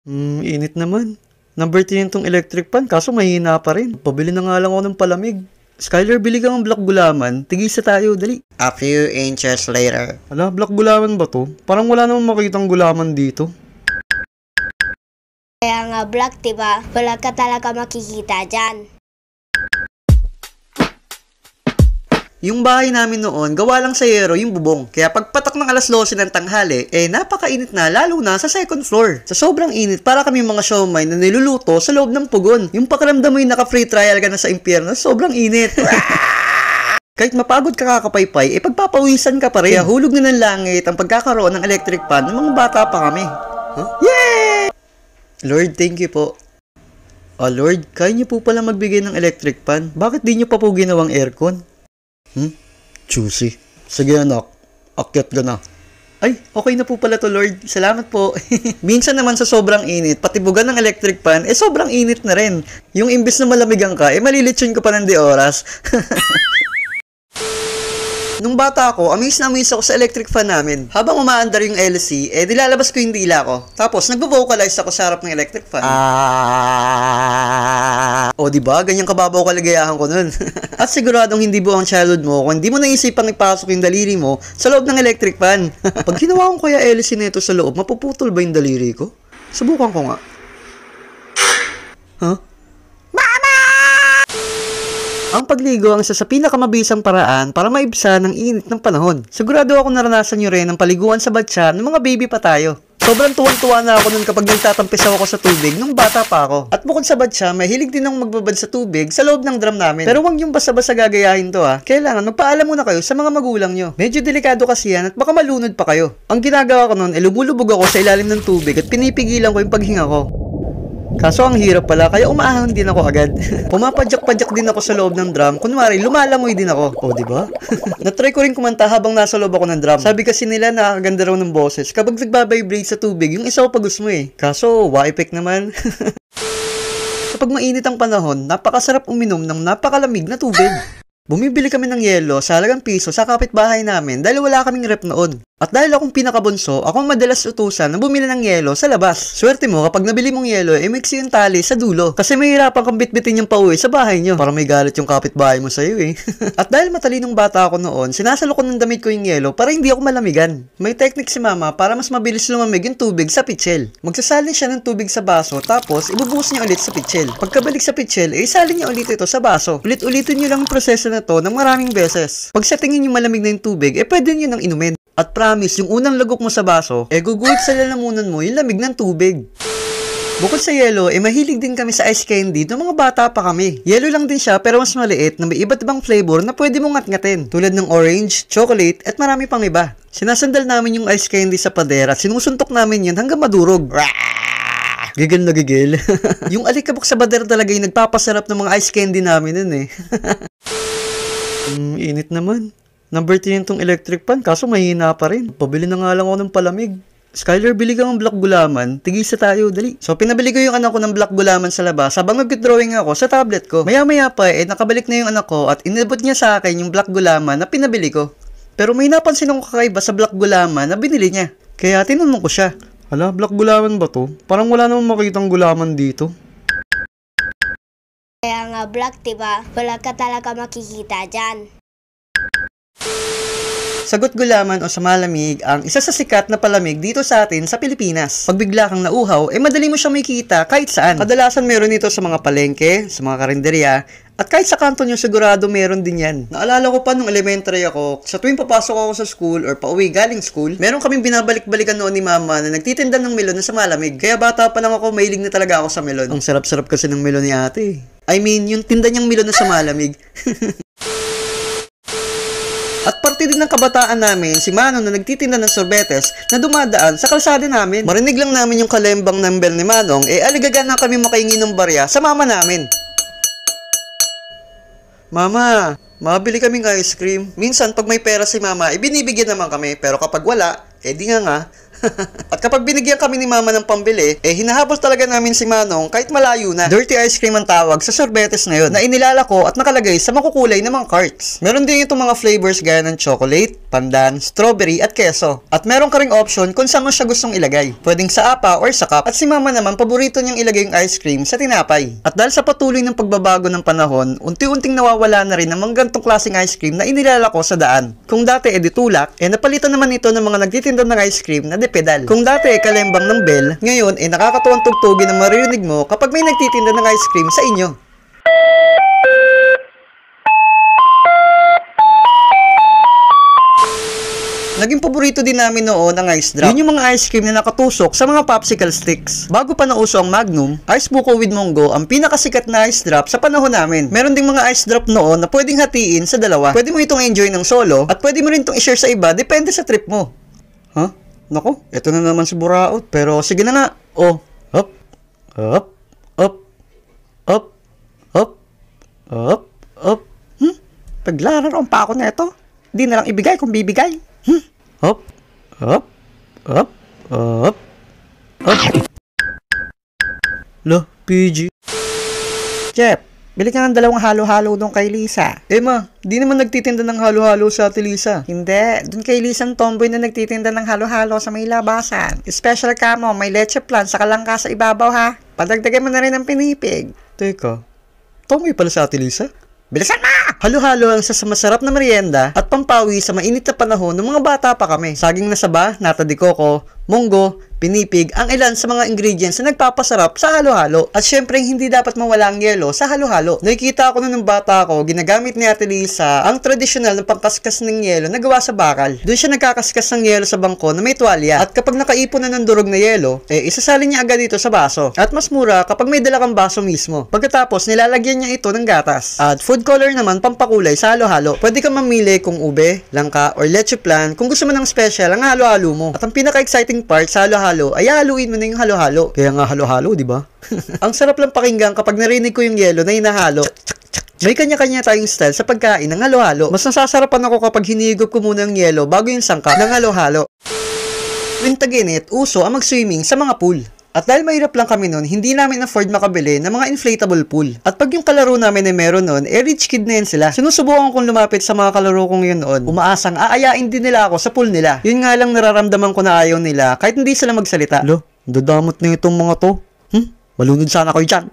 Init naman. Number 10 tong electric fan, kaso mahina pa rin. Pabili na nga lang ako ng palamig. Skyler, bili ka ng black gulaman. Tigisa tayo, dali. A few inches later. Ala, black gulaman ba to? Parang wala namang makitang gulaman dito. Kaya nga black, diba? Wala ka talaga makikita dyan. Yung bahay namin noon, gawa lang sa yero yung bubong. Kaya pagpatak ng alas 12 ng tanghali, napakainit na, lalo na sa second floor. Sa sobrang init, para kami mga siomay na niluluto sa loob ng pugon. Yung pakiramdam mo yung naka-free trial ka na sa impyerno, sobrang init. Kahit mapagod ka kakapaypay, pagpapawisan ka pa rin. Kaya hulog na ng langit ang pagkakaroon ng electric fan ng mga bata pa kami. Huh? Yay! Lord, thank you po. Lord, kaya niyo po pala magbigay ng electric fan. Bakit di niyo pa po ginawang aircon? Juicy. Sige anak, akyat ka na. Ay, okay na po pala to Lord. Salamat po. Minsan naman sa sobrang init, patibugan ng electric fan, sobrang init na rin. Yung imbis na malamigan ka, malilitsyon ko pa ng di oras. Nung bata ako, amaze na amaze ako sa electric fan namin. Habang umaandar yung LC, nilalabas ko yung dila ko. Tapos, nagvo-vocalize ako sa harap ng electric fan. O, diba? Ganyang kababaw kaligayahan ko nun. At siguradong hindi buong childhood mo kung hindi mo naisipang ipasok yung daliri mo sa loob ng electric fan. Pag ginawa ko kaya LC nito sa loob, mapuputol ba yung daliri ko? Subukan ko nga. Huh? Ang pagligo ang isa sa pinakamabisang paraan para maibsan ang init ng panahon. Sigurado ako naranasan nyo rin ang paliguan sa batya ng mga baby pa tayo. Sobrang tuwan-tuwa na ako nun kapag nagtatampisaw ako sa tubig nung bata pa ako. At bukod sa batya, mahilig din akong magbabad sa tubig sa loob ng drum namin. Pero huwag yung basta-basta gagayahin to ha. Kailangan magpaalam muna kayo sa mga magulang nyo. Medyo delikado kasi yan at baka malunod pa kayo. Ang ginagawa ko nun, lumulubog ako sa ilalim ng tubig at pinipigilan ko yung paghinga ko. Kaso ang hirap pala, kaya umaahon din ako agad. Pumapadyak-padyak din ako sa loob ng drum. Kunwari, lumalangoy din ako. O, diba? Natry ko rin kumanta habang nasa loob ako ng drum. Sabi kasi nila nakakaganda raw ng boses kapag nagbabibrate sa tubig, yung isa o pagus mo eh. Kaso, wa-effect naman. Kapag mainit ang panahon, napakasarap uminom ng napakalamig na tubig. Bumibili kami ng yelo sa halagang piso sa kapitbahay namin dahil wala kaming rep noon. At dahil akong pinakabunso, ako madalas utusan na bumili ng yelo sa labas. Swerte mo, kapag nabili mong yelo, mix yung tali sa dulo. Kasi mahirapan kang bitbitin yung pauwi sa bahay nyo. Para may galit yung kapitbahay mo sa'yo eh. At dahil matalinong bata ako noon, sinasalo ko ng damit ko yung yelo para hindi ako malamigan. May technique si mama para mas mabilis lumamig yung tubig sa pitchel. Magsasalin siya ng tubig sa baso, tapos ibubuhos niya ulit sa pitchel. Pagkabalik sa pitchel, isalin niya ulit ito sa baso. Ulit-ulitin niyo lang ang proseso na to ng maraming beses. Pag sa tingin niyo malamig na yung tubig, pwede niyo nang inumin. At promise, yung unang lagok mo sa baso, guguhit sa lalamunan mo yung lamig ng tubig. Bukod sa yelo, mahilig din kami sa ice candy noong mga bata pa kami. Yelo lang din siya pero mas maliit na may iba't ibang flavor na pwede mong ngat-ngatin. Tulad ng orange, chocolate, at marami pang iba. Sinasandal namin yung ice candy sa pader at sinusuntok namin yun hanggang madurog. Gigil na gigil. Yung alikabok sa pader talaga yung nagpapasarap ng mga ice candy namin nun eh. Init naman. Number 10 tong electric fan, kaso mahina pa rin. Pabili na nga lang ako ng palamig. Skyler, bili ka ng black gulaman. Tigisa tayo, dali. So, pinabili ko yung anak ko ng black gulaman sa labas habang nag-drawing ako sa tablet ko. Maya-maya pa, nakabalik na yung anak ko at inabot niya sa akin yung black gulaman na pinabili ko. Pero may napansin akong kakaiba sa black gulaman na binili niya. Kaya tinanong ko siya. Hala, black gulaman ba to? Parang wala namang makitang gulaman dito. Kaya nga black, diba? Wala ka talaga makikita dyan. Sagot gulaman o sa malamig ang isa sa sikat na palamig dito sa atin sa Pilipinas. Pag bigla kang nauhaw, madali mo siyang makikita kahit saan. Kadalasan meron ito sa mga palengke, sa mga karinderya, at kahit sa kanto nyo sigurado meron din yan. Naalala ko pa nung elementary ako, sa tuwing papasok ako sa school or pauwi galing school, meron kaming binabalik-balikan noon ni mama na nagtitinda ng melon na sa malamig. Kaya bata pa lang ako, mahilig na talaga ako sa melon. Ang sarap-sarap kasi ng melon ni ate. I mean, yung tinda niyang melon na sa malamig. At parte din ng kabataan namin, si Manong na nagtitinda ng sorbetes na dumadaan sa kalsada namin. Marinig lang namin yung kalembang ng bell ni Manong, aligagan na kami makahingi ng barya sa mama namin. Mama, mabili kaming ice cream. Minsan, pag may pera si mama, binibigyan naman kami. Pero kapag wala, di nga. At kapag binigyan kami ni Mama ng pambili, hinahabol talaga namin si Manong kahit malayo na. Dirty ice cream ang tawag sa sorbetes na yun, na inilala ko at nakalagay sa makukulay na mga carts. Meron din itong mga flavors gaya ng chocolate, pandan, strawberry at keso. At meron ka ring option kung saan mo siya gustong ilagay. Pwedeng sa apa or sa cup. At si Mama naman, paborito niyang ilagay yung ice cream sa tinapay. At dahil sa patuloy ng pagbabago ng panahon, unti-unting nawawala na rin ang mga gantong klaseng ice cream na inilala ko sa daan. Kung dati ditulak, napalitan naman ito ng mga nagtitinda ng ice cream na pedal. Kung dati kalembang ng bell, ngayon nakakatuwang tugtugin na maririnig mo kapag may nagtitinda ng ice cream sa inyo. Naging paborito din namin noon ang ice drop. Yun yung mga ice cream na nakatusok sa mga popsicle sticks. Bago pa nauso ang Magnum, Ice Buko with Mongo ang pinakasikat na ice drop sa panahon namin. Meron ding mga ice drop noon na pwedeng hatiin sa dalawa. Pwede mo itong enjoy ng solo at pwede mo rin itong i-share sa iba, depende sa trip mo. Huh? Nako, ito na naman si Buraot. Pero sige na nga. Oh, up, up, up, up, up, up, up. Paglalaroon pa ako na ito. Di na lang ibigay kung bibigay. Up, up, up, up, up. Lo, PG. Jeff, bili ka ng 2 halo-halo doon kay Lisa. Ma, di naman nagtitinda ng halo-halo sa Ate Lisa. Hindi, doon kay Lisa ang tomboy na nagtitinda ng halo-halo sa may labasan. Special ka mo, may leche plan sa kalangka sa ibabaw ha. Padagdagan mo na rin ang pinipig. Teka, tomboy pala sa Ate Lisa? Bilisan mo! Halo-halo ang isa sa masarap na merienda at pampawi sa mainit na panahon ng mga bata pa kami. Saging na saba, nata de coco, munggo, pinipig, ang ilan sa mga ingredients na nagpapasarap sa halo-halo. At syempre, hindi dapat mawala ang yelo sa halo-halo. Nakikita ko nung bata ko, ginagamit ni Ate Lisa ang tradisyonal na pangkaskas ng yelo na gawa sa bakal. Doon siya nagkakaskas ng yelo sa bangko na may tuwalya. At kapag nakaipon na ng durog na yelo, isasalin niya agad ito sa baso. At mas mura kapag may dala kang baso mismo. Pagkatapos, nilalagyan niya ito ng gatas. At food color naman, pampakulay sa halo-halo. Pwede kang mamili kung ube, langka, or leche plan kung gusto mo ng special ang halo-halo mo. At ang pinaka-exciting part sa halo-halo ay haluin mo na yung halo-halo. Kaya nga halo-halo, di ba? Ang sarap lang pakinggan kapag narinig ko yung yelo na hinahalo. May kanya-kanya tayong style sa pagkain ng halo-halo. Mas nasasarapan ako kapag hinihigop ko muna ng yelo bago yung sangkap ng halo-halo. Tuwing tag-init, uso ang mag-swimming sa mga pool. At dahil mahirap lang kami nun, hindi namin afford makabili ng mga inflatable pool. At pag yung kalaro namin ay meron nun, rich kid na yun sila. Sinusubukan kong lumapit sa mga kalaro kong yun noon. Umaasang aayain din nila ako sa pool nila. Yun nga lang nararamdaman ko na ayaw nila kahit hindi sila magsalita. Lo, dadamot na itong mga to. Malunod sana ko dyan.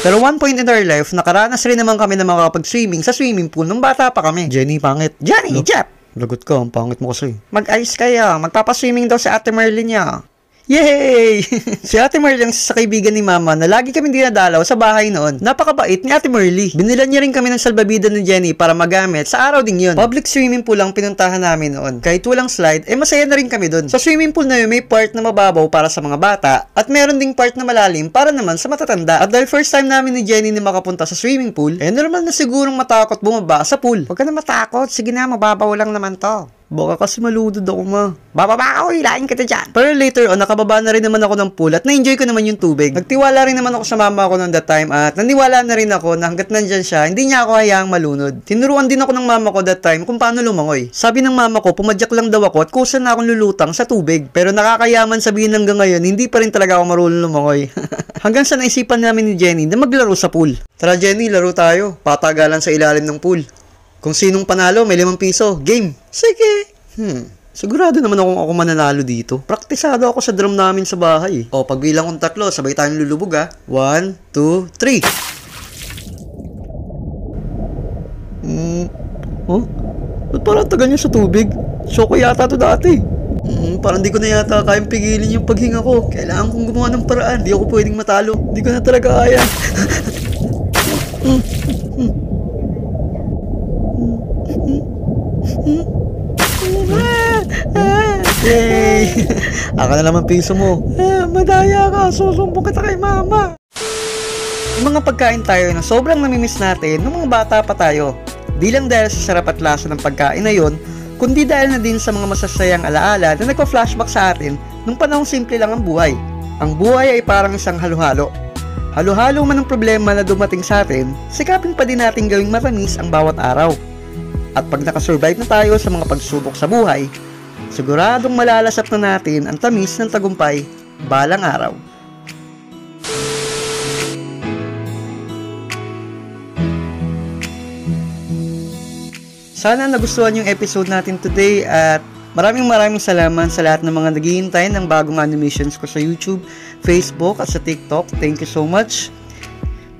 Pero one point in our life, nakaranas rin naman kami na makapag-swimming sa swimming pool nung bata pa kami. Jenny, pangit. Jenny, Jeff! Lagot ka, ang pangit mo kasi. Mag-ice kayo. Magpapaswimming daw si Ate Merlin niya. Yay! Si Ate Merly ang sa kaibigan ni Mama na lagi kami dinadalaw sa bahay noon. Napakabait ni Ate Merly. Binilan niya rin kami ng salbabida ni Jenny para magamit sa araw ding yun. Public swimming pool ang pinuntahan namin noon. Kahit walang slide, masaya na rin kami doon. Sa swimming pool na yun, may part na mababaw para sa mga bata at meron ding part na malalim para naman sa matatanda. At dahil first time namin ni Jenny na makapunta sa swimming pool, normal na sigurong matakot bumaba sa pool. Huwag ka na matakot. Sige na, mababaw lang naman to. Baka kasi maludod ako, ma. Bababa ako, hilain kita dyan. Pero later on, nakababa na rin naman ako ng pool at na-enjoy ko naman yung tubig. Nagtiwala rin naman ako sa mama ko noong that time at naniwala na rin ako na hanggat nandyan siya, hindi niya ako hayaang malunod. Tinuruan din ako ng mama ko that time kung paano lumangoy. Sabi ng mama ko, pumadyak lang daw ako at kusa na akong lulutang sa tubig. Pero nakakayaman sabihin hanggang ngayon, hindi pa rin talaga ako marunong lumangoy. Hanggang sa naisipan namin ni Jenny na maglaro sa pool. Tara Jenny, laro tayo. Patagalan sa ilalim ng pool. Kung sinong panalo, may 5 piso. Game. Sige. Sigurado naman ako mananalo dito. Praktisado ako sa drum namin sa bahay. O, pagbilang kong 3, sabay tayong lulubog ha. 1, 2, 3. Oh? Ba't parang tagal niya sa tubig? Soko yata to dati. Parang di ko na yata kayang pigilin yung paghinga ko. Kailangan kong gumawa ng paraan. Di ako pwedeng matalo. Di ko na talaga kaya. Yay! Aka na naman piso mo. Madaya ka. Susumbong kita kay mama. Yung mga pagkain tayo na sobrang namimiss natin nung mga bata pa tayo. Di lang dahil sa sarap at lasa ng pagkain na yon, kundi dahil na din sa mga masasayang alaala na nagpa-flashback sa atin nung panahong simple lang ang buhay. Ang buhay ay parang isang halo-halo. Halo-halo man ang problema na dumating sa atin, sikapin pa din natin gawing matamis ang bawat araw. At pag nakasurvive na tayo sa mga pagsubok sa buhay, Siguradong malalasap na natin ang tamis ng tagumpay balang araw. Sana nagustuhan yung episode natin today at maraming salamat sa lahat ng mga naghihintay ng bagong animations ko sa YouTube, Facebook at sa TikTok. Thank you so much.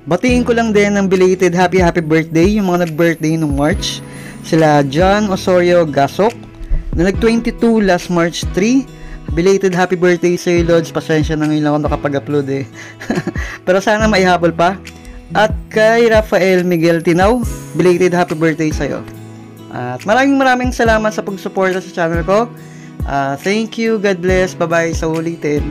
Batiin ko lang din ng belated happy birthday yung mga nag-birthday nung March. Sila John Osorio Gasok na nag-22 last March 3. Belated happy birthday sa iyo, Lods. Pasensya na ngayon lang ako nakapag-upload eh. Pero sana maihabol pa. At kay Rafael Miguel Tinaw, belated happy birthday sa iyo. At maraming salamat sa pagsuporta sa channel ko. Thank you, God bless, bye-bye, sa ulitin.